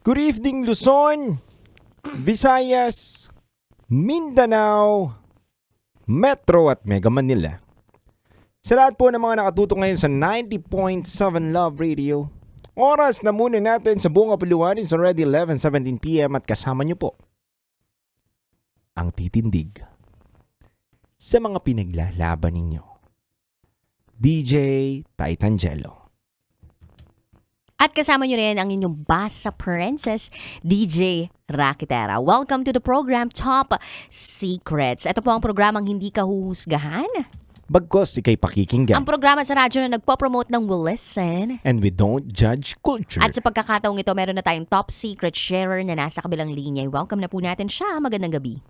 Good evening, Luzon, Visayas, Mindanao, Metro at Mega Manila. Sa lahat po ng mga nakatutok ngayon sa 90.7 Love Radio, oras na muna natin sa buong kapuluan. It's already 11:17 p.m. at kasama niyo po ang titindig sa mga pinaglalaban ninyo. DJ Titangelo. At kasama nyo rin ang inyong Basa Princess, DJ Rakitera. Welcome to the program Top Secrets. Ito po ang programang hindi ka huhusgahan. Bagkos ikay pakikinggan. Ang programa sa radyo na nagpo-promote ng will listen. And we don't judge culture. At sa pagkakataong ito, meron na tayong top secret sharer na nasa kabilang linya. Welcome na po natin siya. Magandang gabi.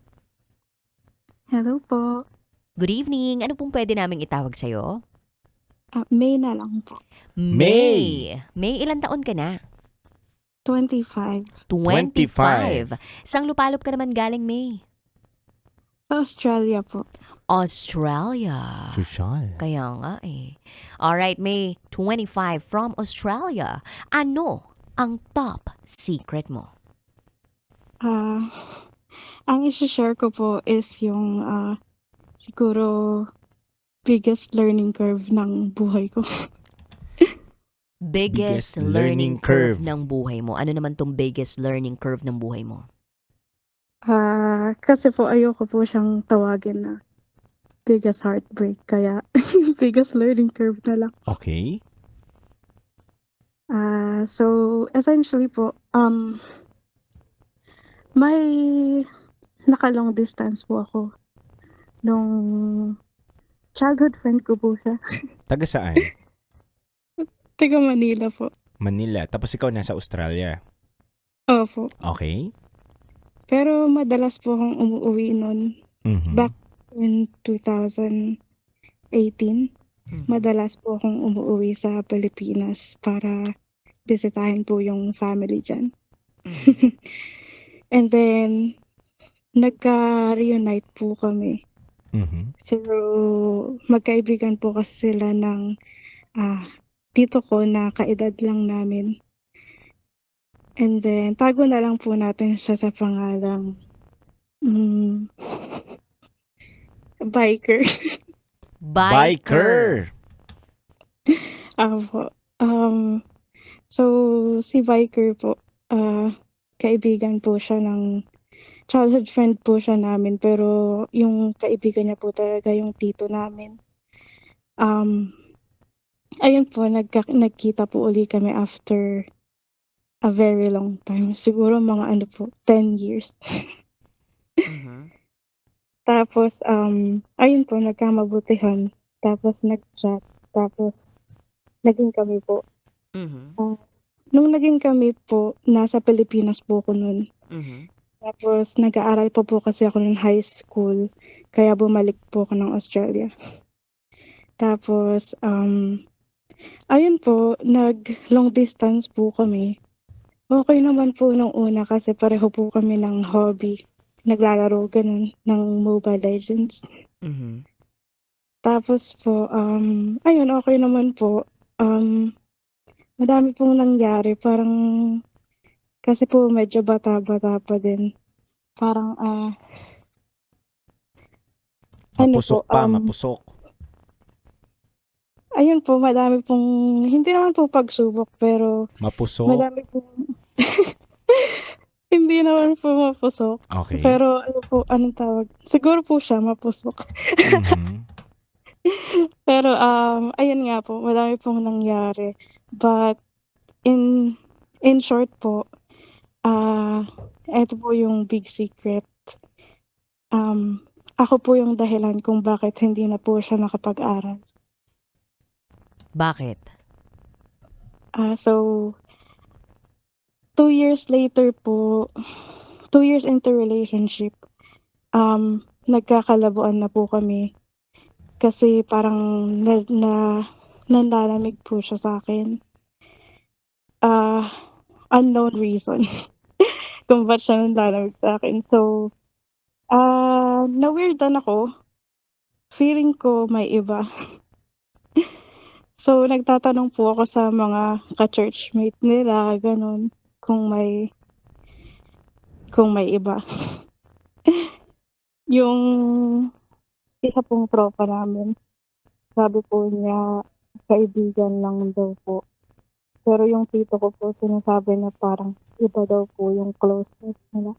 Hello po. Good evening. Ano pong pwede naming itawag sa'yo? May na lang po. May. May, ilang taon ka na? 25. 25. Sang lupalop ka naman galing, May? Sa Australia po. Australia. Social. Kaya nga eh. Alright, May, 25 from Australia. Ano ang top secret mo? Ang isi-share ko po is yung siguro biggest learning curve ng buhay ko. Biggest learning curve ng buhay mo. Ano naman tong biggest learning curve ng buhay mo? Kasi po ayoko po siyang tawagin na biggest heartbreak. Kaya biggest learning curve na lang. Okay. So essentially po, may naka-long distance po ako. Nung childhood friend ko po siya. Taga saan? Taga Manila po. Manila. Tapos ikaw nasa Australia. Opo. Okay. Pero madalas po akong umuwi nun. Mhm. Back in 2018, madalas po akong umuwi sa Pilipinas para bisitahin po yung family dyan. And then, nagka-reunite po kami. Mhm. Pero magkaibigan po kasi sila ng tito ko na kaedad lang namin. And then, tago na lang po natin siya sa pangalang biker. Biker. Ako. So, si biker po, kaibigan po siya ng childhood friend po siya namin, pero yung kaibigan niya po talaga yung tito namin. Ayun po, nagkita po uli kami after a very long time. Siguro mga 10 years. Tapos, ayun po, nagkamabutihan. Tapos nag-chat. Tapos, naging kami po. Nung naging kami po, nasa Pilipinas po ako nun. Tapos, nag-aaral po kasi ako ng high school. Kaya bumalik po ako ng Australia. Tapos, ayun po, nag-long distance po kami. Okay naman po nung una kasi pareho po kami ng hobby. Naglalaro ganun ng Mobile Legends. Tapos po, ayun, okay naman po. Madami pong nangyari. Parang, kasi po medyo bata-bata pa din. Parang, Mapusok pa, mapusok. ayun po, madami pong, hindi naman po pagsubok, pero Mapusok. madami pong, hindi naman po mapusok. Okay. Pero, ano po, anong tawag? Siguro po siya mapusok. Mhm. Pero, ayun nga po, madami pong nangyari. But, in short po, eto po yung big secret. Ako po yung dahilan kung bakit hindi na po siya nakapag-aral. Bakit? So, 2 years later po, 2 years into relationship, nagkakalabuan na po kami. Kasi parang nanlalamig po siya sa akin. Unknown reason kung ba't siya nanlalamig sa akin. So, na-weirdan ako. Feeling ko may iba. So, nagtatanong po ako sa mga ka-churchmate nila, gano'n, kung may kung may iba. Yung isa pong tropa namin, sabi po niya kaibigan lang daw po. Pero yung tito ko po sinasabi niya parang iba daw po yung closeness nila.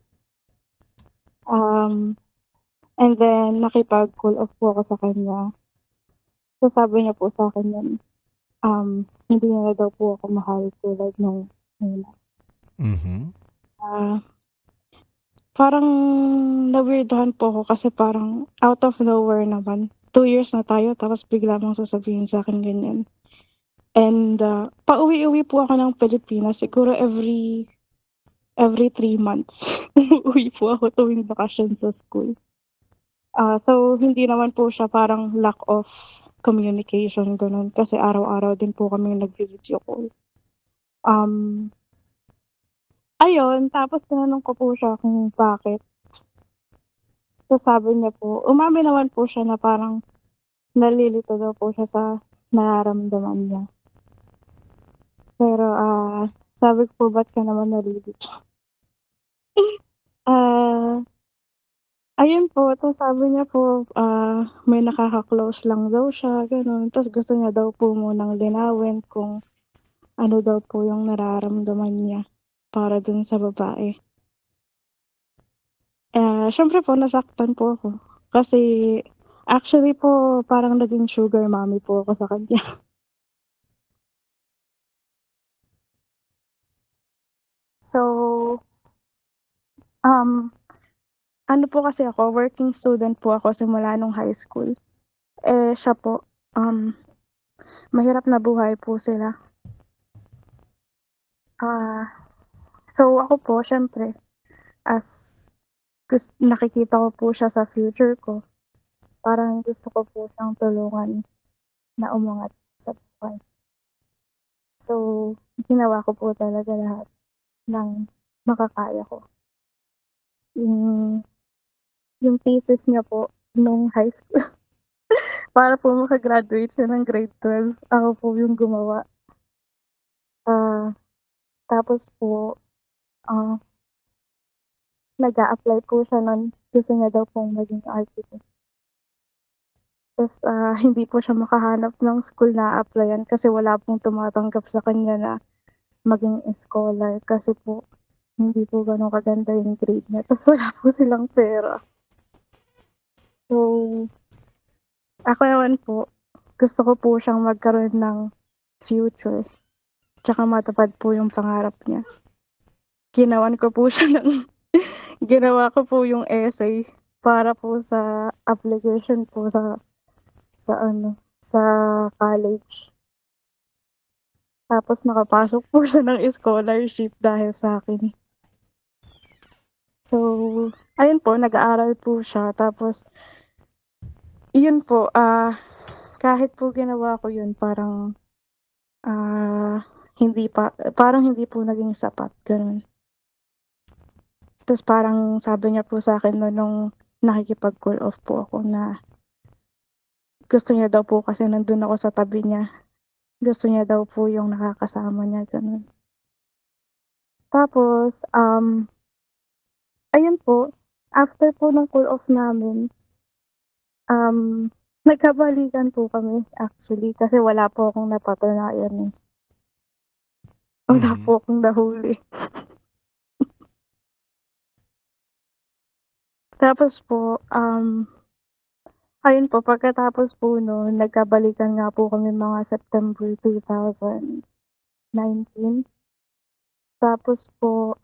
And then nakipag-cool off po ako sa kanya. So sabi niya po sa'kin nun, hindi niya na daw po ako mahal tulad nung una. Mhm. Ah, Parang na-weirduhan po ako kasi parang out of nowhere naman, 2 years na tayo tapos bigla mong sasabihin sa'kin ganyan. And, pauwi-uwi po ako ng Pilipinas siguro every 3 months. Umuuwi po ako tuwing bakasyon sa school. So hindi naman po siya parang lack of communication gano'n kasi araw-araw din po kaming nagvi-video call. Um, Ayun tapos tinanong ko po siya kung bakit. So sabi niya po umamin naman po siya na parang nalilito daw po siya sa nararamdaman niya. Pero, sabi ko po ba't ka naman nalilito? Ah, Ayun po ta's sabi niya po, may nakaka-close lang daw siya gano'n, ta's gusto niya daw po munang linawin kung ano daw po yung nararamdaman niya para dun sa babae. Siyempre po nasaktan po ako kasi actually po parang naging sugar mommy po ako sa kanya. So, um, ano po kasi ako working student po ako simula nung high school. Siya po, mahirap na buhay po sila. So ako po siyempre as nakikita ko po siya sa future ko, parang gusto ko po siyang tulungan na umangat sa buhay. So, ginawa ko po talaga lahat ng makakaya ko. Yung yung thesis niya po nung high school para po maka-graduate siya ng grade 12, ako po yung gumawa. Ah, Tapos po, ah, nag-a-apply po siya nun, gusto niya daw pong maging architect. Ta's, hindi po siya makahanap ng school na a-applyan kasi wala pong tumatanggap sa kanya na maging scholar kasi po hindi po gano'n kaganda yung grade niya ta's wala po silang pera. So, ako naman po, gusto ko po siyang magkaroon ng future, tsaka matupad po yung pangarap niya. Ginawan ko po siya ng ginawa ko po yung essay para po sa application po sa college. Tapos nakapasok po siya ng scholarship dahil sa'kin. So, ayun po nag-aaral po siya tapos yun po, kahit po ginawa ko yun parang hindi po naging sapat, gano'n. Ta's parang sabi niya po sa'kin nun nung nakikipag-cool off po ako na gusto niya daw po kasi nandun ako sa tabi niya. Gusto niya daw po yung nakakasama niya, gano'n. Tapos, ayun po, after po nung cool off namin, nagkabalikan po kami actually kasi wala po akong napatunayan, eh. Wala Mhm. po akong nahuli. Tapos po, ayun po pagkatapos po nun nagkabalikan nga po kami mga September 2019. Tapos po,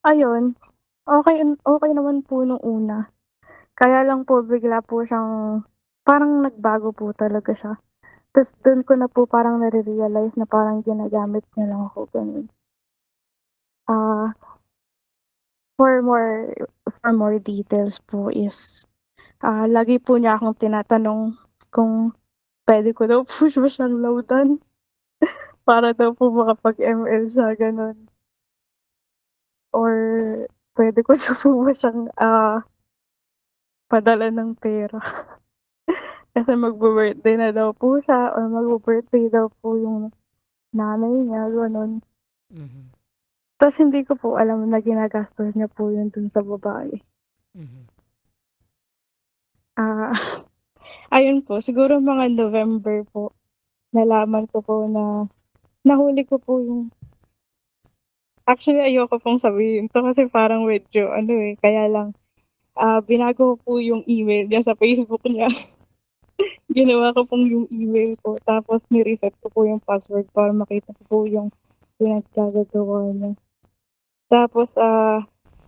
ayun, okey naman po nung una. Kaya lang po bigla po siyang parang nagbago po talaga siya. Ta's dun ko na po parang nare-realize na parang ginagamit niya lang ako, gano'n. Ah, for more for more details po is, lagi po niya akong tinatanong kung puwede ko daw po ba siyang lowdan para daw po makapag-ML siya, gano'n. Or puwede ko daw po ba siyang, padala ng pera kasi magbi-birthday na daw po siya or magbi-birthday daw po yung nanay niya, gano'n. Mhm. Tapos hindi ko po alam na ginagastos niya po yun dun sa babae. Mhm. Ah, ayun po, siguro mga November po, nalaman ko po na nahuli ko po yung actually ayoko pong sabihin 'to kasi parang medyo ano, kaya lang, binago ko po yung email niya sa Facebook niya. Ginawa ko pong yung email ko tapos ni-reset ko po yung password para makita ko po yung pinaggagawa niya. Tapos,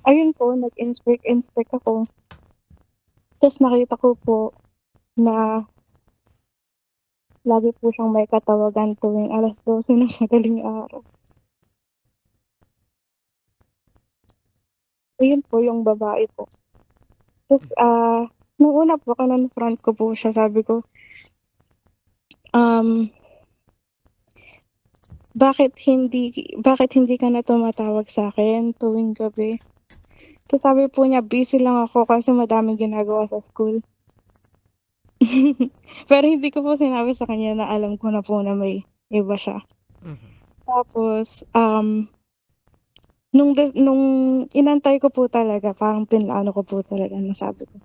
ayun po nag-inspect ako, ta's nakita ko po na lagi po siyang may katawagan tuwing 12:00 ng madaling araw. Ayun po yung babae po. Ta's, nung una po kinonfront ko po siya sabi ko, um, bakit hindi ka na tumatawag sa'kin tuwing gabi?" Ta's sabi po niya, "Busy lang ako kasi madaming ginagawa sa school." Pero hindi ko po sinabi sa kanya na alam ko na po na may iba siya. Mhm. Tapos, nung inantay ko po talaga parang pinaano ko po talaga na sabi ko,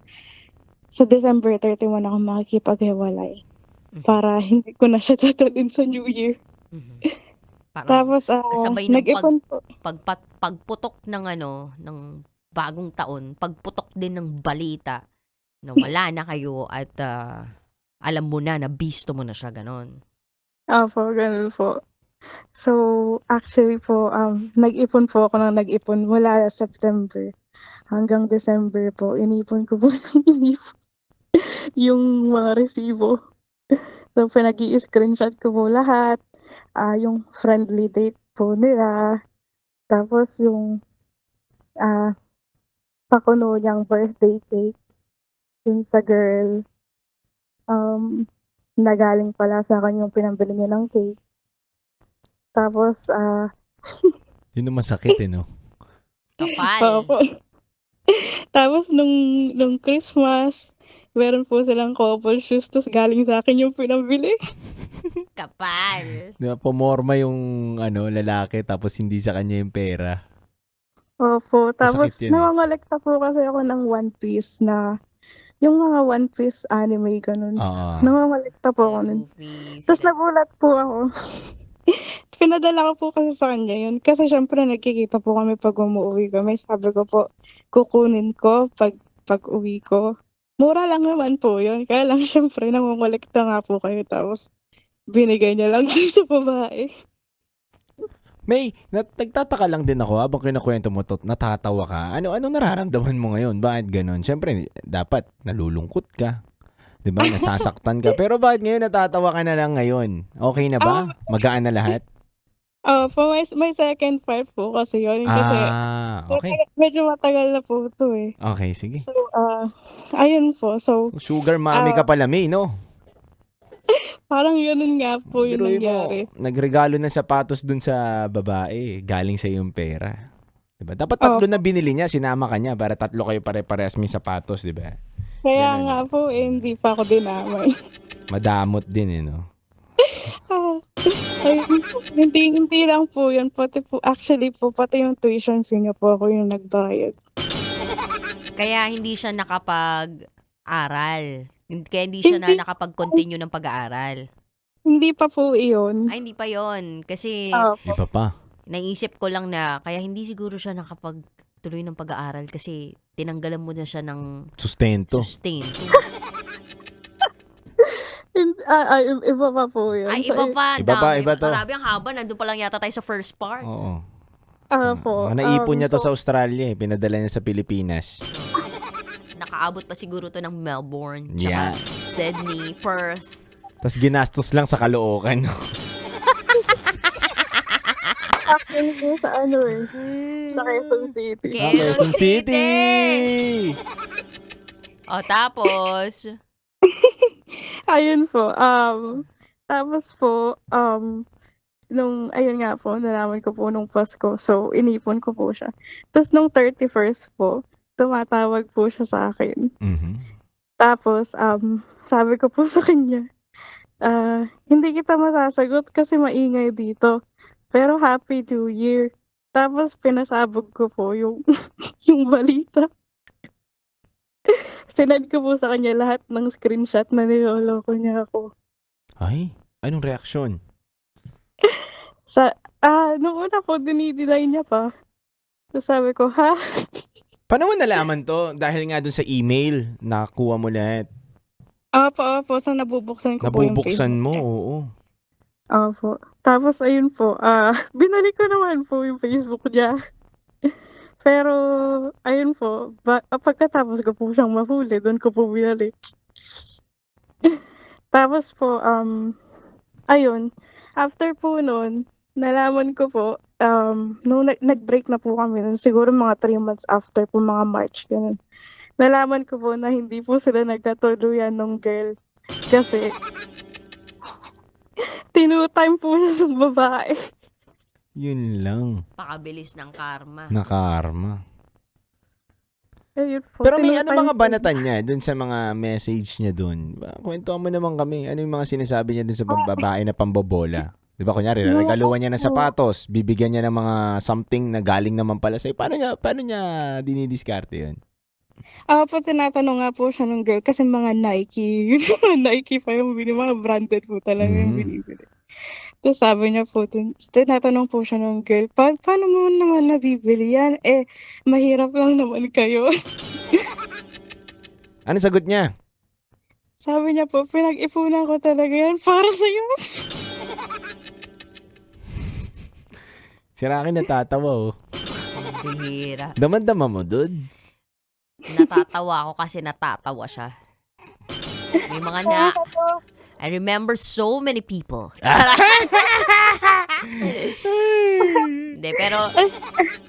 sa December 31 ako makikipaghiwalay Mhm. para hindi ko na siya dadalhin sa New Year. Mhm. Parang Tapos, kasabay ng nag-ipon po. pagputok ng ng bagong taon, pagputok din ng balita na wala na kayo at alam mo na bisto mo na siya, ganon. Opo, gano'n po. So, actually po, nag-ipon po ako ng nag-ipon mula September hanggang December po. Inipon ko po ng inipon yung mga resibo. So, pinag-i-screenshot ko po lahat, yung friendly date po nila, tapos yung, ah, pakuno niyang birthday cake, yung sa girl, na galing pala sa'kin yung pinambili niya ng cake. Tapos, Yun ang masakit eh, no? Kapal. opo. Tapos nung Christmas, meron po silang couple shoes ta's galing sa'kin yung pinambili. Kapal. Di ba, pumorma yung lalaki tapos hindi sa kanya yung pera. Opo, Masakit tapos yun eh. nangongolekta po kasi ako ng One Piece na yung mga One Piece anime gano'n. Oo. Nangongolekta po Sila ako nun. Luffy, Ta's sila... nagulat po ako. Pinadala ko po kasi sa kanya yun kasi siyempre nagkikita po kami 'pag umuuwi kami. Sabi ko po, kukunin ko pag-uwi ko. Mura lang naman po yun, kaya lang siyempre nangongolekta nga po kayo tapos binigay niya lang din sa babae. May, nagtataka lang din ako habang kinukwento mo to, natatawa ka. Ano nararamdaman mo ngayon? Bakit ganun? Siyempre, dapat nalulungkot ka. 'Di ba? Nasasaktan ka. Pero bakit ngayon natatawa ka na lang ngayon? Okay na ba? Magaan na lahat? Opo, may second part po kasi yun kasi Okay. medyo matagal na po 'to, eh. Okay, sige. So, ayun po. So, So, sugar mommy ka ah, pala, May, no? parang gano'n nga po yung Biruin mo, nangyari. nagregalo ng sapatos dun sa babae, galing sa yung pera. 'Di ba? Dapat 3 na Opo, binili niya, sinama ka niya para 3 kayo pare-parehas may sapatos, 'di ba? kaya Ganun nga eh. po, hindi pa ako dinamay. Madamot din eh, no? Ah, ayun po, hindi hindi lang po yun, pati po actually po, pati yung tuition fee niya po ako yung nagbayad. Kaya hindi siya nakapag-aral. Kaya hindi siya Hindi nakapag-continue ng pag-aaral. hindi pa po iyon. Ay, hindi pa yon. Kasi Opo, Iba pa. naisip ko lang na kaya hindi siguro siya nakapagtuloy ng pag-aaral kasi tinanggalan mo na siya ng Sustento. sustento. iba pa po yun. Ay, So, iba pa. Ang Iba pa, dami. iba to. Grabe ang haba. Nandun pa lang yata tayo sa first part. Oo. po, Naipon niya to so sa Australia eh, pinadala niya sa Pilipinas. Nakaabot pa siguro to ng Melbourne, Yeah. tsaka Sydney, Perth. Tapos ginastos lang sa Caloocan. actually po sa sa Quezon City. Quezon Quezon City! O, tapos, Ayun po, tapos po, nung ayun nga po, nalaman ko po nung Pasko, so inipon ko po siya. Ta's nung 31st po, tumatawag po siya sa'kin. Mhm. Tapos, sabi ko po sa kanya, "Hindi kita masasagot kasi maingay dito, pero Happy New Year." Tapos pinasabog ko po yung yung balita. Sinend ko po sa kanya lahat ng screenshot na niloloko niya ako. Ay, anong reaksyon? Nung una po dinideny niya pa. Tapos sabi ko, "Ha?" Paano mo nalaman to? Dahil nga dun sa email, nakakuha mo lahat. Opo. So nabubuksan ko po yung Nabubuksan Facebook mo, niya. oo. Opo. Tapos ayun po, binalik ko naman po yung Facebook niya. Pero ayun po, pagkatapos ko po siyang mahuli, dun ko po binalik. Tapos po, ayun, after po nun, nalaman ko po, nung nag-break na po kami nun, siguro mga 3 months after po, mga March, ganun. Nalaman ko po na hindi po sila nagkatuluyan nung girl. Kasi, tinutime po siya ng babae. Yun lang. Pakabilis ng karma. Nakarma. Ayun po, Pero may ano tinutime mga po. banatan niya dun sa mga message niya dun? Kwentuhan mo naman kami. Ano yung mga sinasabi niya dun sa babae na pambobola? Di ba kunyari, No, regaluhan niya ng po. sapatos, bibigyan niya ng mga something na galing naman pala sa'yo. Paano niya dinidiskarte yun? Po, tinatanong nga po siya ng girl kasi mga Nike, yung mga Nike pa yung mga branded po talaga yung Mm. binibili. Tapos sabi niya po tinatanong po siya ng girl, "Paano mo naman nabibili yan? Eh, mahirap lang naman kayo." Ano sagot niya? Sabi niya po, "Pinag-ipunan ko talaga yan para sa'yo." Si Rocky natatawa oh. Ang bihira. Damad-dama mo, dude. Natatawa ako kasi natatawa siya. May mga na... I remember so many people. Hindi,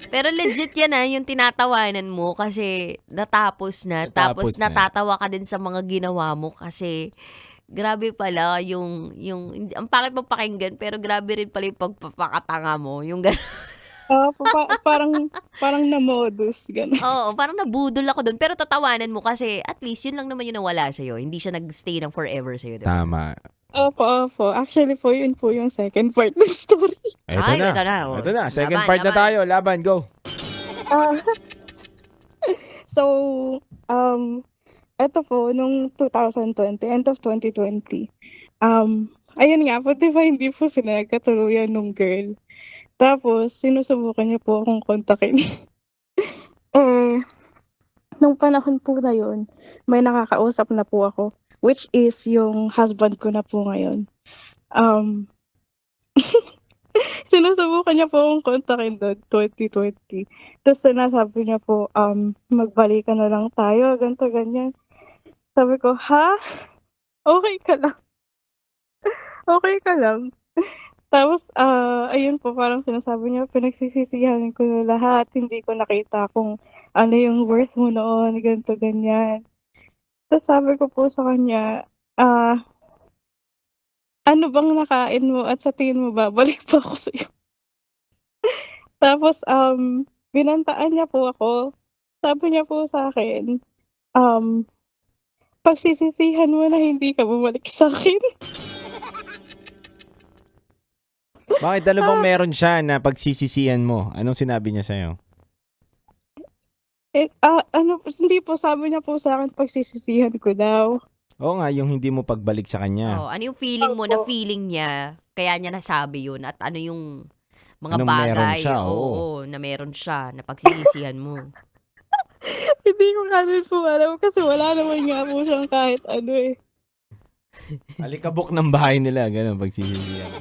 pero legit yan yung tinatawanan mo kasi natapos na. Tapos Natapos na. natatawa ka din sa mga ginawa mo kasi grabe pala ang pangit mo pakinggan pero grabe rin pala yung pagpapakatanga mo. Yung Parang na-modus, gano'n. Oo, parang nabudol ako doon. Pero tatawanan mo kasi at least yun lang naman yung nawala sa'yo. Hindi siya nag-stay ng forever sa'yo, di ba? Tama. Opo. Actually po, yun po yung second part ng story. Ito Ay, na. ito na, oh. Ito na. Second Laban, part na laban. tayo. Laban, go. Ah, so, eto po, nung 2020, end of 2020, ayun nga po, 'di ba hindi po sila nagkatuluyan nung girl. Tapos sinusubukan niya po akong kontakin. Eh, nung panahon po na yun, may nakakausap na po ako, which is yung husband ko na po ngayon. Um, Sinusubukan niya po akong kontakin dun 2020. Tapos sinasabi niya po, "Magbalikan na lang tayo," ganito, ganyan. Sabi ko, "Ha? Okey ka lang, okey ka lang?" Tapos, ayun po parang sinasabi niya, "Pinagsisisihan ko na lahat, hindi ko nakita kung ano yung worth mo noon," ganito, ganyan. Tapos sabi ko po sa kanya, "Ano bang nakain mo at sa tingin mo babalik pa ako sa'yo?" Tapos, binantaan niya po ako. Sabi niya po sa'kin, um, "Pagsisisihan mo na hindi ka bumalik sa'kin." Bakit? Ano bang meron siya na pagsisisihan mo? Anong sinabi niya sa'yo? Hindi po, sabi niya po sa'kin pagsisisihan ko daw. Oo nga, yung hindi mo pagbalik sa kanya. Oh, ano yung feeling mo na Opo. feeling niya kaya niya nasabi yun at ano yung mga Anong meron bagay siya, oo. na meron siya na pagsisisihan mo. Hindi ko nga din po alam kasi wala naman nga po siyang kahit ano, eh. Alikabok ng bahay nila, gano'n, pagsisisihan.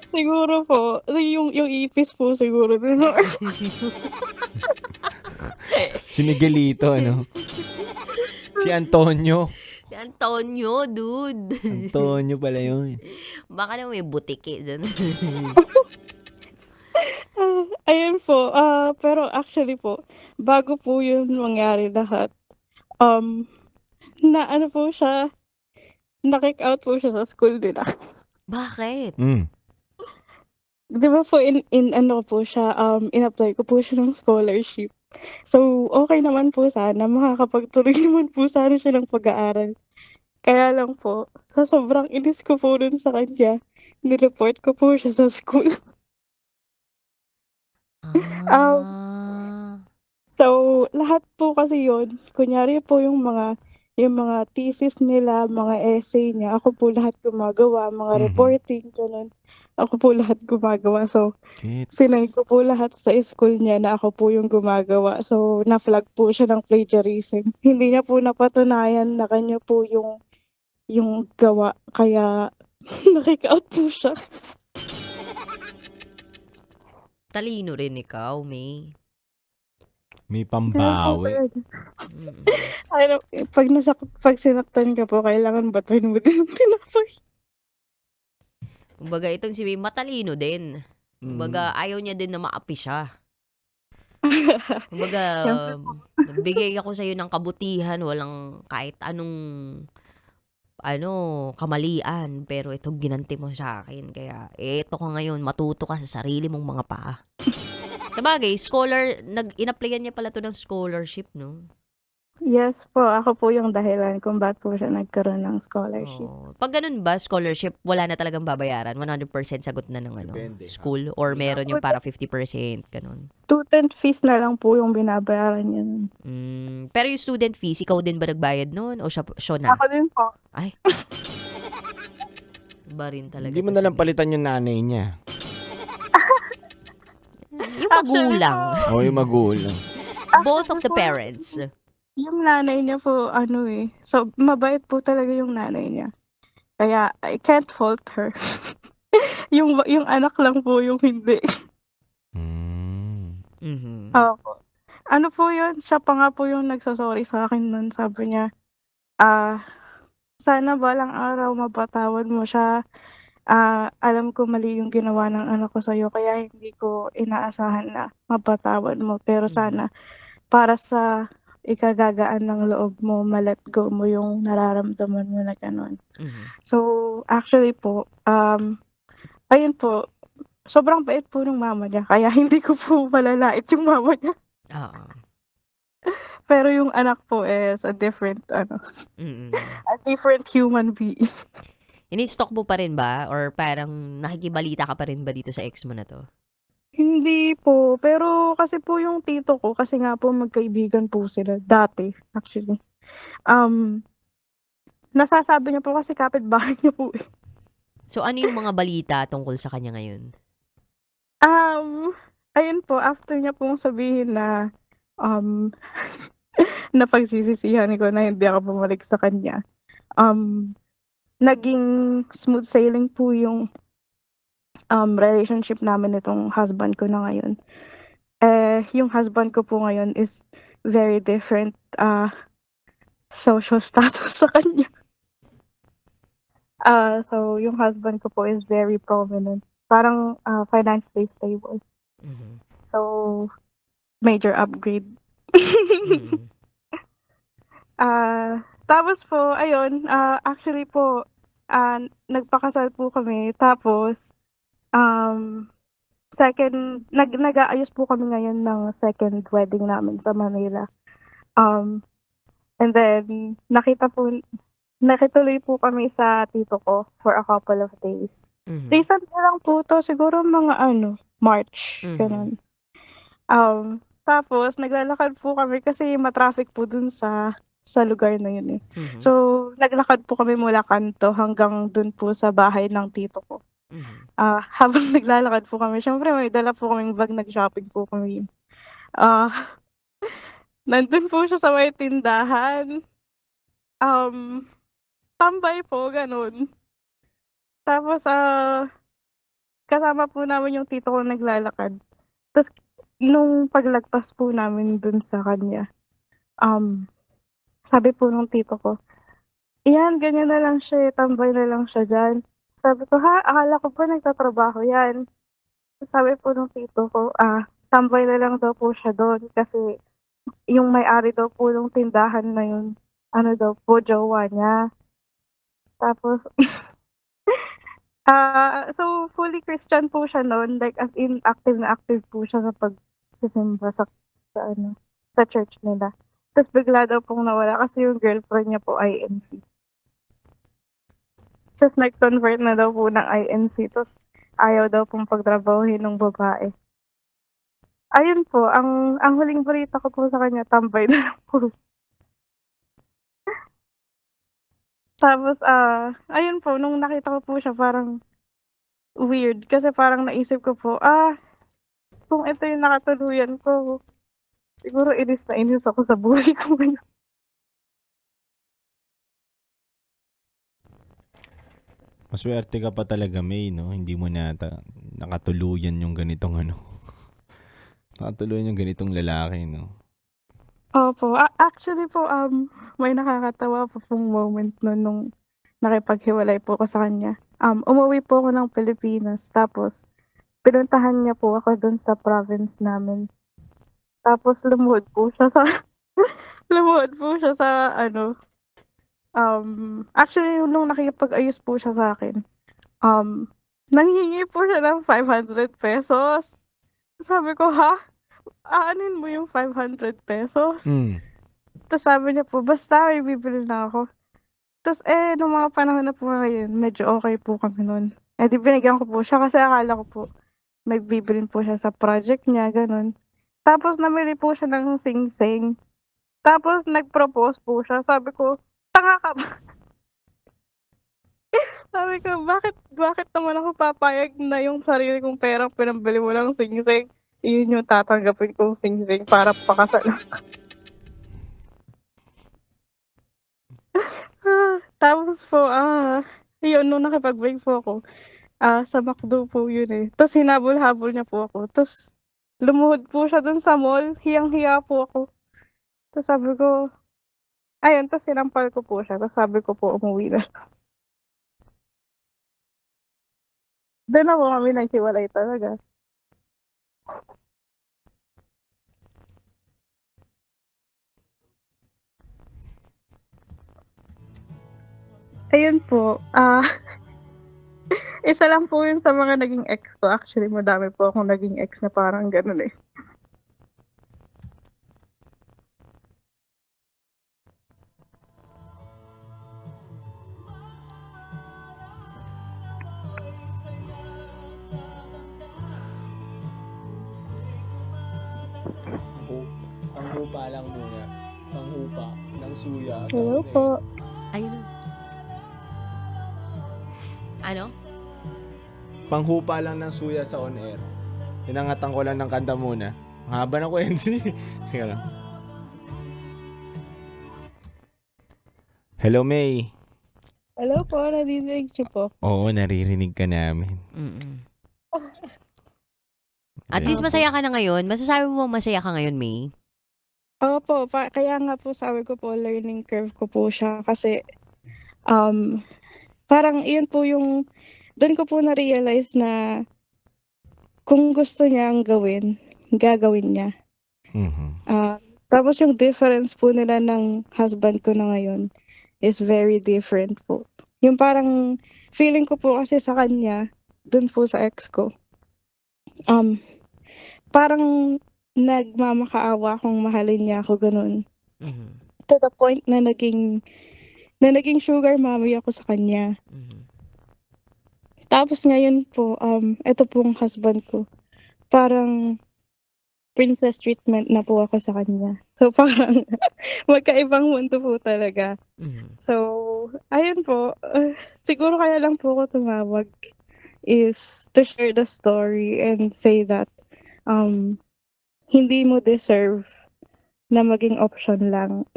Siguro po, yung ipis po siguro dun sa Si Miguelito, ano? Si Antonio. Si Antonio, dude. Antonio pala yun. Baka naman may butiki dun. Ayun po, pero actually po, bago po yun mangyari lahat, na ano po siya, na-kick out po siya sa school nila. Bakit? 'Di ba po in ano ko po siya, in-apply ko po siya ng scholarship. So, okey naman po sana, makakapagtuloy naman po sana siya ng pag-aaral. Kaya lang po, sa sobrang inis ko po dun sa kanya, ni-report ko po siya sa school. Um, Ah. so lahat po kasi yun, kunyari po yung mga thesis nila, mga essay niya, ako po lahat gumagawa, mga Mhm. reporting, gano'n. Ako po lahat gumagawa. So, sinend Gets. ko po lahat sa school niya na ako po yung gumagawa. So, na-flag po siya ng plagiarism. Hindi niya po napatunayan na kanya po yung gawa, kaya na-kick-out po siya. Talino rin ikaw, May. May Ganun po pambawi. talaga. Mm. Ano, 'pag sinaktan ka po kailangan batuhin mo din ng tinapay. Kumbaga itong si May matalino din. Mm. Kumbaga ayaw niya din na maapi siya. Kumbaga, Siyempre po. nagbigay ako sa'yo ng kabutihan, walang kahit anong ano, kamalian. Pero ito ginanti mo sa akin. Kaya eto ka ngayon, matuto ka sa sarili mong mga paa. Sabagay, in-applyan niya pala to ng scholarship, no? Yes po, ako po yung dahilan kung ba't po siya nagkaroon ng scholarship. Oh. Pag ganun ba, scholarship, wala na talagang babayaran? 100% sagot na ng Depende ha. school? Or meron yung para 50%, ganun? Student fees na lang po yung binabayaran niya nun. Pero yung student fees, ikaw din ba nagbayad nun? O siya na? Ako din po. Ay, ba rin Hindi talaga mo to na si lang May. palitan yung nanay niya. Yung Actually po, magulang. O yung magulang. Both of actually the po parents. yung nanay niya po ano, so mabait po talaga yung nanay niya. Kaya I can't fault her. Yung anak lang po yung hindi. Mm. Mhm. Opo. Ano po yun, siya pa nga po yung nagso-sorry sa'kin nun, sabi niya, ah, "Sana balang araw mapatawad mo siya. Alam ko mali yung ginawa ng anak ko sa'yo kaya hindi ko inaasahan na mapatawad mo. Pero Mhm. sana para sa ikagagaan ng loob mo, ma-let go mo yung nararamdaman mo na gano'n." Mhm. So, actually po, ayun po, sobrang bait po ng mama niya kaya hindi ko po malalait yung mama niya. Oo. Pero yung anak po is a different ano, Mm. a different human being. Ini-stalk mo pa rin ba? Or parang nakikibalita ka pa rin ba dito sa ex mo na to? Hindi po, pero kasi po yung tito ko kasi nga po magkaibigan po sila dati actually. Um, Nasasabi niya po kasi kapitbahay niya po, eh. So, ano yung mga balita tungkol sa kanya ngayon? Um, Ayun po after niya pong sabihin na, um, napagsisisihan ko na hindi ako bumalik sa kanya, um, naging smooth sailing po yung, relationship namin nitong husband ko na ngayon. Eh, yung husband ko po ngayon is very different, social status sa kanya. So yung husband ko po is very prominent, parang, financially stable. Mhm. So, major upgrade. Mm. Tapos po ayun, actually po, nagpakasal po kami tapos, um, nag-aayos po kami ngayon ng second wedding namin sa Manila. Um, and then nakituloy po kami sa tito ko for a couple of days. Mhm. Recently lang po 'to, siguro mga ano, March, Mhm. gano'n. Tapos naglalakad po kami kasi ma-traffic po dun sa lugar na yun, eh. Mhm. So, naglakad po kami mula kanto hanggang dun po sa bahay ng tito ko. Mhm. Habang naglalakad po kami siyempre may dala po kaming bag, nag-shopping po kami. Ah, Nandun po siya sa may tindahan, um, tambay po gano'n. Tapos, kasama po namin yung tito ko naglalakad. Tas nung paglagpas po namin dun sa kanya, um, sabi po nung tito ko, "Iyan ganyan na lang siya, eh, tambay na lang siya diyan." Sabi ko, "Ha? Akala ko po nagtatrabaho 'yan." Sabi po nung tito ko, tambay na lang daw po siya dun kasi yung may-ari daw po nung tindahan na yun, ano daw po, jowa niya. Tapos, so fully Christian po siya nun, like as in active na active po siya sa pagsisimba sa ano, sa church nila. Tas bigla daw pong nawala kasi yung girlfriend niya po INC. Tas nag-convert na daw po ng INC tas ayaw daw pong pagtrabahuhin nung babae. Ayun po, ang huling balita ko po sa kanya tambay na lang po. Tapos, ayun po nung nakita ko po siya parang weird kasi parang naisip ko po, kung ito yung nakatuluyan ko, siguro inis na inis ako sa buhay ko ngayon. Maswerte ka pa talaga, May, no? Hindi mo nakatuluyan yung ganitong ano. Nakatuluyan yung ganitong lalaki, no? Opo, actually po, may nakakatawa po pong moment nun nung nakipaghiwalay po ako sa kanya. Umuwi po ako ng Pilipinas tapos pinuntahan niya po ako dun sa province namin. Tapos lumuhod po siya sa lumuhod po siya sa ano, actually nung nakikipag-ayos po siya sa'kin, nanghingi po siya ng ₱500. Sabi ko, "Ha? Aanuhin mo yung ₱500?" Mm. Tas sabi niya po, "Basta may bibili lang ako." Tas, nung mga panahon na po na yun medyo okey po kami nun. Eh, di binigyan ko po siya kasi akala ko po may bibilhin po siya sa project niya, gano'n. Tapos namili po siya ng singsing. Tapos nag-propose po siya. Sabi ko, "Tanga ka ba?" Sabi ko, "Bakit bakit naman ako papayag na yung sarili kong perang pinambili mo ng singsing, yun yung tatanggapin kong singsing para pakasalan." Tapos po, ayun nung nakipag-break po ako, sa McDo po yun, eh. Tas hinabol-habol niya po ako. Tas lumuhod po siya dun sa mall, hiyang-hiya po ako. Tas sabi ko ayun, tas sinampal ko po siya. Tas sabi ko po umuwi na siya. Dun na po kami naghiwalay talaga. Ayun po, isa lang po yun sa mga naging ex ko. Actually, madami po akong naging ex na parang ganun, eh. Panghupa lang muna. Panghupa ng suya. Hello po. Ayun na. Ano? Panghupa lang ng suya sa on-air. Pinangatan ko lang ng kanta muna. Ang haba ng kwento niya. Teka lang. Hello, May. Hello po, nadidinig niyo po? Oo, naririnig ka namin. Mm-mm. At least masaya ka na ngayon. Masasabi mo masaya ka ngayon, May? Opo, kaya nga po sabi ko po learning curve ko po siya kasi, parang iyon po yung dun ko po na-realize na kung gusto niyang gawin, gagawin niya. Mhm. Tapos yung difference po nila ng husband ko na ngayon is very different po. Yung parang feeling ko po kasi sa kanya, dun po sa ex ko, parang nagmamakaawa kung mahalin niya ako gano'n. Mhm. To the point na naging sugar mommy ako sa kanya. Mhm. Tapos ngayon po, eto pong husband ko, parang princess treatment na po ako sa kanya. So, parang magkaibang mundo po talaga. Mhm. So, ayun po, siguro kaya lang po ako tumawag is to share the story and say that, hindi mo deserve na maging option lang.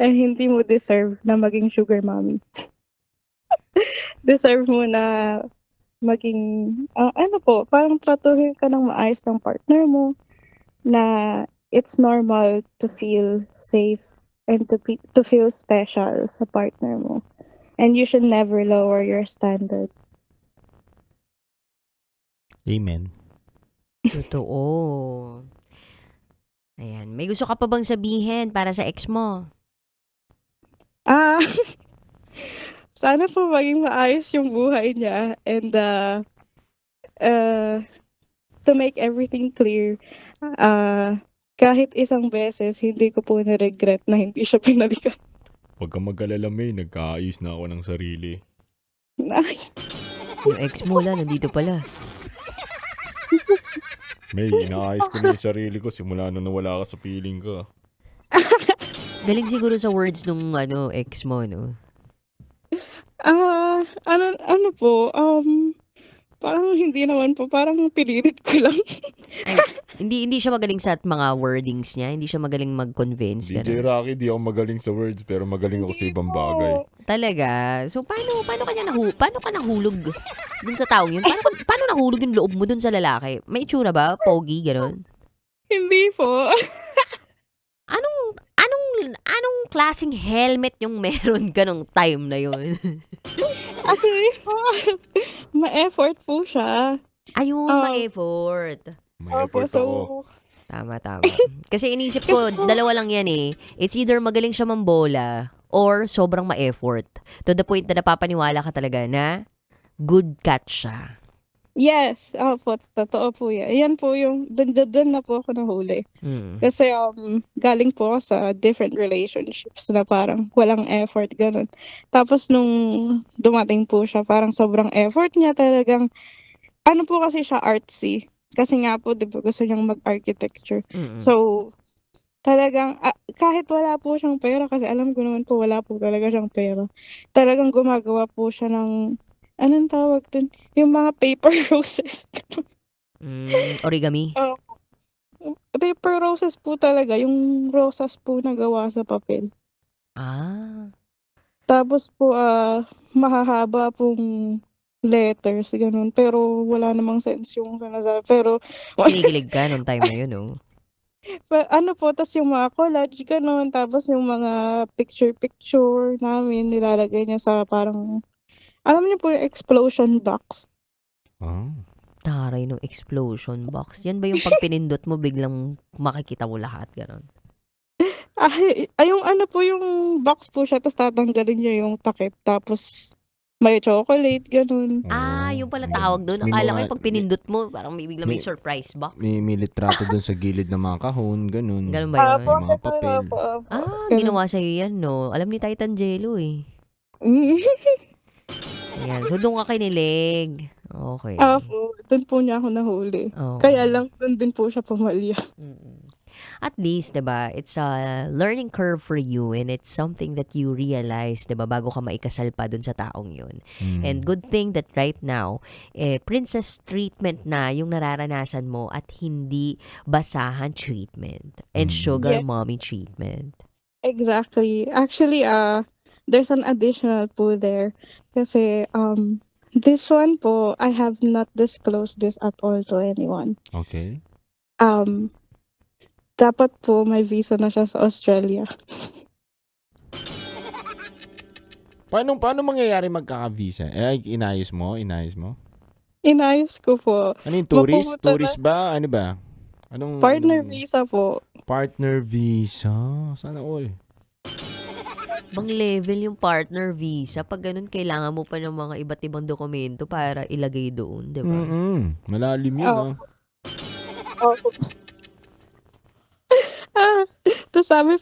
And hindi mo deserve na maging sugar mommy. Deserve mo na maging, ano po, parang tratuhin ka ng maayos ng partner mo, na it's normal to feel safe and to feel special sa partner mo. And you should never lower your standard. Amen. Totoo. Ayan. May gusto ka pa bang sabihin para sa ex mo? Ah, sana po maging maayos yung buhay niya and to make everything clear, kahit isang beses hindi ko po na-regret na hindi siya pinalikan. Huwag kang mag-alala, May. Nagkaayos na ako ng sarili. Yung ex mo nandito pala. May, inaayos ko na yung sarili ko simula nung nawala ka sa feeling ko. Galing siguro sa words nung ex mo, no? Ano po, parang hindi naman po, parang pinilit ko lang. Ay, hindi siya magaling sa mga wordings niya. Hindi siya magaling mag-convince. DJ Ganun. Rocky, di ako magaling sa words pero magaling ako sa Hindi ibang po. bagay. Talaga? So, paano ka nahulog dun sa taong yun? Paano nahulog yung loob mo dun sa lalaki? May itsura ba? Pogi, gano'n? Hindi po. Anong klaseng helmet yung meron ka nung time na yun? Actually po, ma-effort po siya. Ayun, Oh. ma-effort. May Opo, effort ako. Tama. Kasi inisip ko, dalawa lang yan eh. It's either magaling siya mambola or sobrang ma-effort. To the point na napapaniwala ka talaga na good catch siya. Yes, opo, totoo po yan. Yan po yung, dun na po ako nahuli. Mm. Kasi galing po ako sa different relationships na parang walang effort, ganun. Tapos nung dumating po siya, parang sobrang effort niya talagang, ano po kasi siya, artsy. Kasi nga po, di ba, gusto niyang mag-architecture. Mm-mm. So, talagang, kahit wala po siyang pera, kasi alam ko naman po, wala po talaga siyang pera. Talagang gumagawa po siya ng, anong tawag dun? Yung mga paper roses. Origami. Oh, paper roses po talaga, yung rosas po na gawa sa papel. Ah. Tapos po, mahahaba pong letters, ganun. Pero wala namang sense yung sinasabi. Pero, Kinikilig ka nung time na yun, oh. ano po, tas yung mga collage, ganun. Tapos yung mga picture-picture namin, nilalagay niya sa parang, alam niyo po yung explosion box. Ah. Taray nung explosion box. Yan ba yung pag pinindot mo, biglang makikita mo lahat, gano'n? Yung ano po, yung box po siya, tapos tatanggalin niya yung takip. Tapos, may chocolate, ganun. Yung pala Ayun. tawag doon. May Akala ko mga- yung pag pinindot mo, parang biglang may may- surprise box. May litrato dun sa gilid ng mga kahon, ganun. Ganun ba yun? Apo, Yung mga papel. apo. Ganun. Ginawa sa'yo yan, no? Alam ni Titan Jello, eh. Ayan. So, doon ka kinilig. Okay. Apo, dun po niya ako nahuli. Oo. Kaya lang, dun din po siya pumalya. Mm-mm. At least, 'di ba, it's a learning curve for you and it's something that you realize, 'di ba, bago ka maikasal pa dun sa taong 'yun. Mm. And good thing that right now, princess treatment na yung nararanasan mo at hindi basahan treatment and sugar Yeah. mommy treatment. Exactly. Actually, there's an additional po there. Kasi, this one po, I have not disclosed this at all to anyone. Okay. Dapat po may visa na siya sa Australia. Paano mangyayari magkaka-visa? Inayos mo? Inayos ko po. Ano yung tourist? Mapupunta Tourist ba? Ano ba? Partner visa po. Partner visa. Sana all. Bang level yung partner visa. Pag ganun, kailangan mo pa ng mga iba't ibang dokumento para ilagay doon, 'di ba? Malalim yun, Oh. ah. Opo. Tapos sabi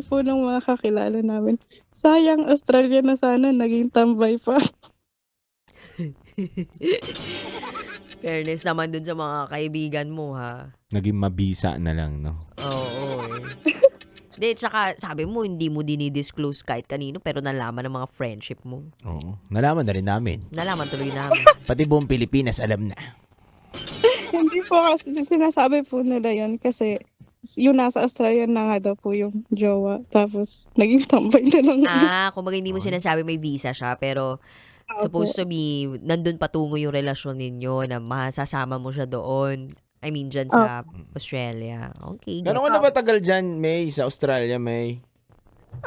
po ng mga kakilala namin, sayang Australia na sana, naging tambay pa. Fairness naman dun sa mga kaibigan mo, ha? Naging mabisa na lang, no? Oo, eh. Hindi, tsaka sabi mo, hindi mo dinidisclose kahit kanino, pero nalaman ng mga friendship mo. Oo. Nalaman na rin namin. Nalaman tuloy namin. Pati buong Pilipinas alam na. Hindi po kasi sinasabi po nila yun kasi yung nasa Australia na nga daw po yung jowa. Tapos naging tambay na lang. Kumbaga hindi mo sinasabi may visa siya, pero supposed to be, nandun patungo yung relasyon ninyo na masasama mo siya doon. I mean, dyan sa Australia. Okay, Gano'n ka na ba tagal dyan, May? Sa Australia, May?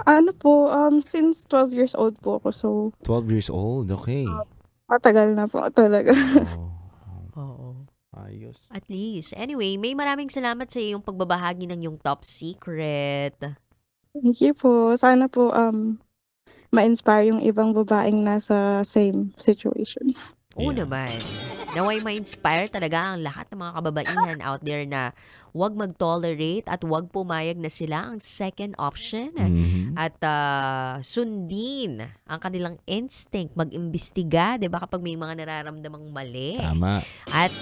Ano po, since 12 years old po ako. So, 12 years old, okay. matagal na po talaga. Oh, Oo. ayos. At least. Anyway, may maraming salamat sa iyong pagbabahagi ng yung top secret. Thank you po. Sana po ma-inspire yung ibang babaeng nasa same situation. Oo Yeah. naman. Naway ma-inspire talaga ang lahat ng mga kababaihan out there na huwag mag-tolerate at huwag pumayag na sila ang second option. At sundin ang kanilang instinct, mag-imbestiga, 'di ba, kapag may mga nararamdamang mali. Tama. At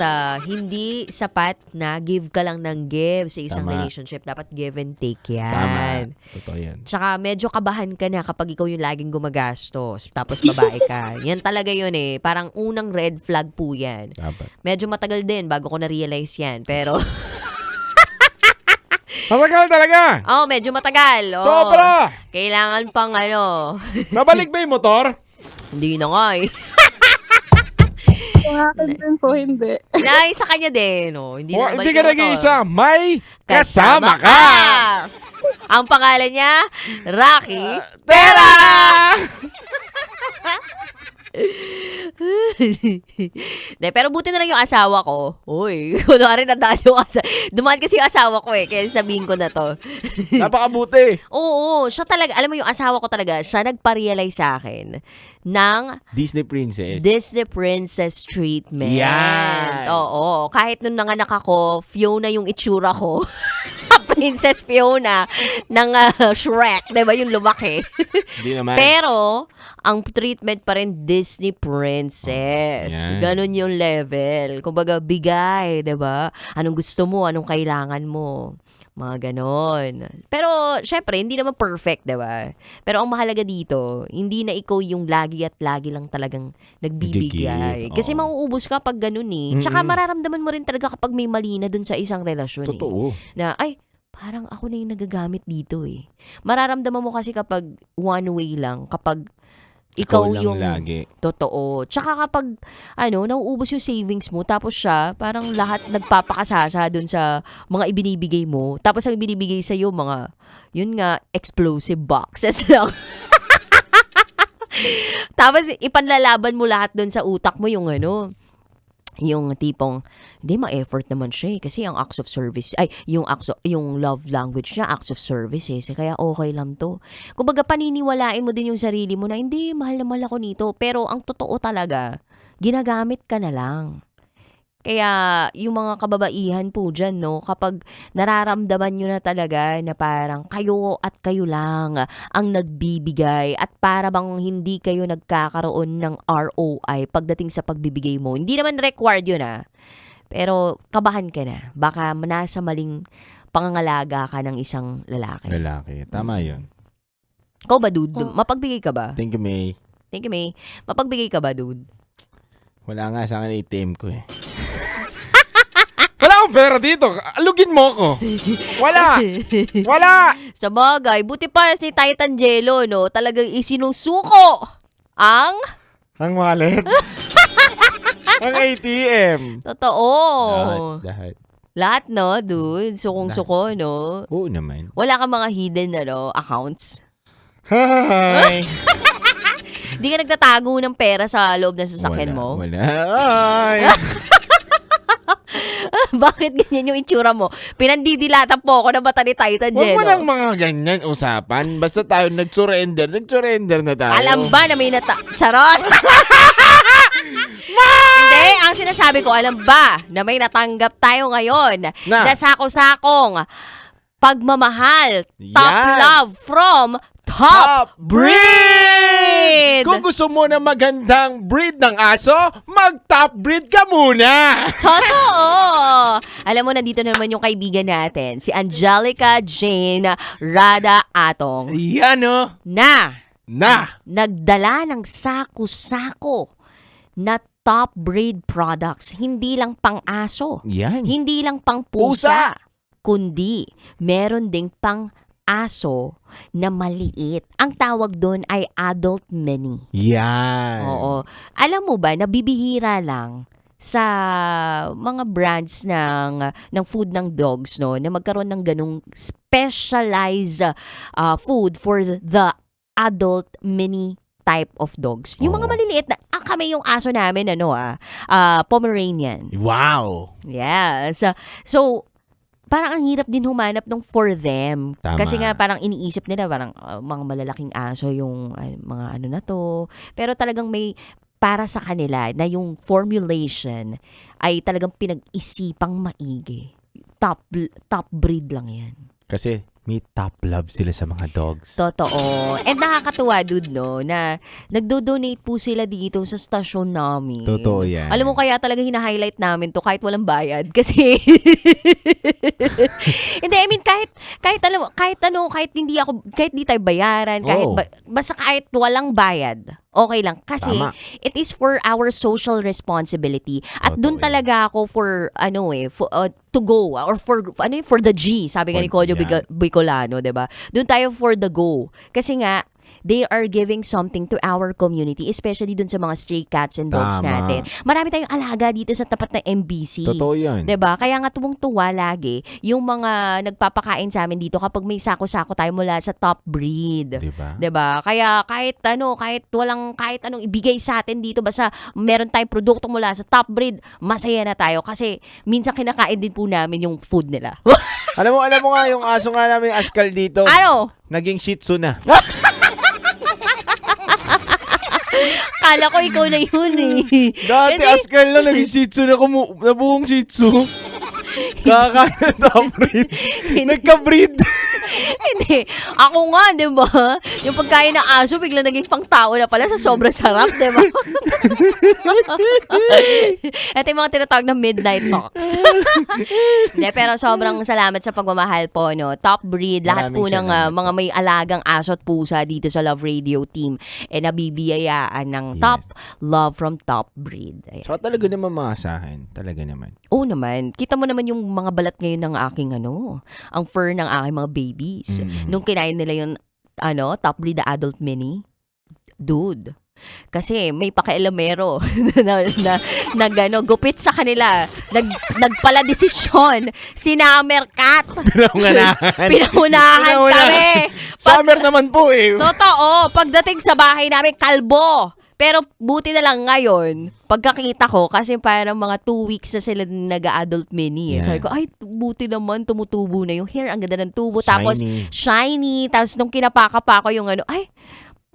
hindi sapat na give ka lang ng give sa isang Tama. relationship. Dapat give and take Tama. yan. Totoo yan. Tsaka medyo kabahan ka na kapag ikaw yung laging gumagastos. Tapos babae ka. Yan talaga yun eh. Parang unang red flag po yan. Dapat. Medyo matagal din bago ko na-realize yan. Pero, Matagal talaga! medyo matagal. Oh, Sobra! Kailangan pang Nabalik ba yung motor? hindi na nga eh. Kung akin din po, hindi. Nay, sa kanya din. Oh, hindi na Hindi nabalik ka yung motor. nag-iisa. May kasama ka! Ang pangalan niya, Rocky Tera! De, pero buti na lang yung asawa ko. Uy, kunwari nadaan yung asawa. Dumaan kasi yung asawa ko eh, kaya sabihin ko na to. Napakabuti. Oo, siya talaga, alam mo yung asawa ko talaga, siya nagpa-realize sa akin ng Disney Princess. Disney Princess treatment. Yan. Oo, kahit nung nanganak ako, Fiona yung itsura ko. Princess Fiona ng Shrek, 'di ba, yung lumaki. Hindi naman. Pero ang treatment pa rin Disney Princess. Yan. Ganon yung level. Kumbaga bigay, 'di ba? Anong gusto mo, anong kailangan mo. Mga ganon. Pero, syempre, hindi naman perfect, 'di ba? Pero ang mahalaga dito, hindi na ikaw yung lagi at lagi lang talagang nagbibigay. Naggi-give, Kasi oo. mauubos ka pag ganun eh. Tsaka mararamdaman mo rin talaga kapag may mali na dun sa isang relasyon eh. Totoo. Na, ay, parang ako na yung nagagamit dito eh. Mararamdaman mo kasi kapag one way lang, kapag ikaw lang yung lagi. totoo. Tsaka kapag, nauubos yung savings mo, tapos siya, parang lahat nagpapakasasa dun sa mga ibinibigay mo. Tapos ang ibinibigay sa'yo, mga, yun nga, explosive boxes lang. Tapos ipanlalaban mo lahat dun sa utak mo yung yung tipong, hindi, ma-effort naman siya eh. Kasi ang acts of service, yung love language niya, acts of service eh. Kaya okay lang to. Kumbaga, paniniwalain mo din yung sarili mo na, hindi, mahal na mahal ako nito. Pero ang totoo talaga, ginagamit ka na lang. Kaya, yung mga kababaihan po dyan, kapag nararamdaman nyo na talaga na parang kayo at kayo lang ang nagbibigay at para bang hindi kayo nagkakaroon ng ROI pagdating sa pagbibigay mo. Hindi naman required yun pero kabahan ka na. Baka nasa maling pangangalaga ka ng isang lalaki. Lalaki. Tama yun. Ikaw ba, dude? Mapagbigay ka ba? Thank you, May. Thank you, May. Mapagbigay ka ba, dude? Wala nga sa akin ATM ko eh. Wala akong pera dito. Alugin mo ko. Wala. Wala. Sa bagay, buti pa si Titan Jello, talagang isinusuko ang Ang wallet. Ang ATM. totoo. Lahat. Lahat, dude? Sukong-suko, Oo naman. Wala kang mga hidden, accounts? Hi. Di ka nagtatago ng pera sa loob ng sasakyan mo? Wala. Hi. Bakit ganyan yung itsura mo? Pinandidilatan po ako na mata ni Titan Huwag Jello. mo lang mga ganyan usapan. Basta tayo nag-surrender na tayo. Alam ba na may Charot! Hindi, ang sinasabi ko, alam ba na may natanggap tayo ngayon na sako-sakong pagmamahal, top Yan. love from Top Breed! Kung gusto mo na magandang breed ng aso, mag-top breed ka muna! Totoo! Alam mo, nandito na naman yung kaibigan natin, si Angelica Jane Rada Atong, Yan na Na! nagdala ng sako-sako na top breed products. Hindi lang pang aso, Yan. hindi lang pang pusa, kundi meron ding pang aso na maliit. Ang tawag doon ay adult mini. Yan. Oo. Alam mo ba, nabibihira lang sa mga brands ng food ng dogs, na magkaroon ng ganung specialized food for the adult mini type of dogs. Yung mga maliliit na, kami yung aso namin, Pomeranian. Wow. Yes. So, parang ang hirap din humanap ng for them. Tama. Kasi nga parang iniisip nila parang mga malalaking aso yung mga na to. Pero talagang may para sa kanila na yung formulation ay talagang pinag-isipang maigi. Top breed lang yan. Kasi may top love sila sa mga dogs. Totoo. And nakakatuwa, dude, no, na nagdo-donate po sila dito sa stasyon namin. Totoo yan. Alam mo, kaya talaga hina-highlight namin to kahit walang bayad. Kasi, hindi, I mean, kahit hindi tayo bayaran, basta kahit walang bayad, okay lang. Kasi, Tama. it is for our social responsibility. At Totoo dun yan. talaga ako to go, or for the G, sabi nga ni Kojo Yan. Bicolano, 'di ba? Doon tayo for the go. Kasi nga they are giving something to our community, especially dun sa mga stray cats and dogs Tama. natin. Marami tayong alaga dito sa tapat ng MBC. Totoo yan. 'Di ba? Kaya nga tuwang-tuwa lagi yung mga nagpapakain sa amin dito kapag may sako-sako tayo mula sa top breed. Diba? 'Di ba? Kaya kahit anong ibigay sa atin dito, basta meron tayong produkto mula sa top breed, masaya na tayo kasi minsan kinakain din po namin yung food nila. Alam mo nga yung aso nga namin Askal dito. Ano? Naging Shih Tzu na. Kala ko ikaw na yun eh. Dati Askal lang, naging Shih Tzu na buong Shih Tzu. Kakain ng top breed. Nagka-breed. Hindi. Ako nga, di ba? Yung pagkain ng aso, bigla naging pang tao na pala sa sobrang sarap, di ba? Ito yung mga tinatawag na midnight talks. Hindi, pero sobrang salamat sa pagmamahal po, no? Top breed, lahat Maraming po ng salamat mga may alagang aso at pusa dito sa Love Radio team, nabibiyayaan ng top love from top breed. Ayan. So talaga naman maasahan. Talaga naman. Oo naman. Kita mo naman yung mga balat ngayon ng aking ang fur ng aking mga babies. Nung kinain nila yung top breed na adult mini. Dude. Kasi may pakialamero na gupit sa kanila. Nagpala desisyon. Sinamer cat. Pinangunahan kami. Summer naman po eh. Totoo. Pagdating sa bahay namin, kalbo. Pero buti na lang ngayon, pagkakita ko, kasi parang mga 2 weeks na sila nag-adult mini. Yeah. Sabi ko, ay, buti naman, tumutubo na yung hair. Ang ganda ng tubo. Shiny. Tapos, shiny. Tapos, nung kinapaka pa ako yung ay,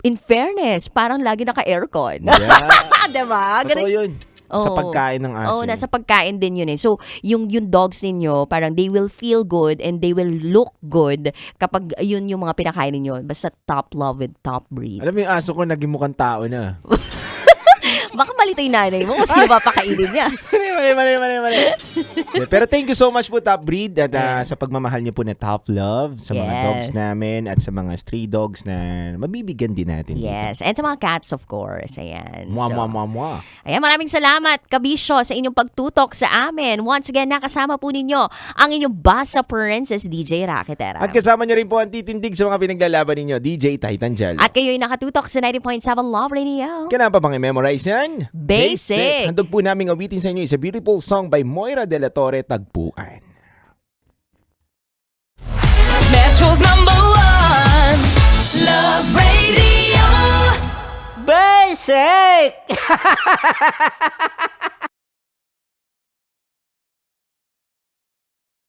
in fairness, parang lagi naka-aircon. Yeah. Diba? Totoo yun. Sa Oo. pagkain ng aso. Oo, nasa pagkain din yun eh. So, yung dogs ninyo, parang they will feel good and they will look good kapag yun yung mga pinakain ninyo. Basta top love with top breed. Alam mo yung aso ko, naging mukhang tao na. Baka malito yung nanay mo kung sino papakainin niya. Mali. Yeah, pero thank you so much po, Top Breed, at sa pagmamahal niyo po na Top Love sa mga Yes. dogs namin at sa mga stray dogs na mabibigyan din natin. Yes. And sa mga cats, of course. Ayan. Mwa, So, mwa, mwa, mwa. ayan, maraming salamat, Kabisyo, sa inyong pagtutok sa amin. Once again, nakasama po ninyo ang inyong Basa Princess, DJ Rakitera. At kasama niyo rin po ang titindig sa mga pinaglalaban ninyo, DJ Titan Jal. At kayo'y nakatutok sa 90.7 Love Radio. Kailangan pa bang i-memorize yan? Basic. Handog po namin awitin sa inyo is a beautiful song by Moira De La Torre, Tagpuan. Metro's #1 Love Radio. Basic!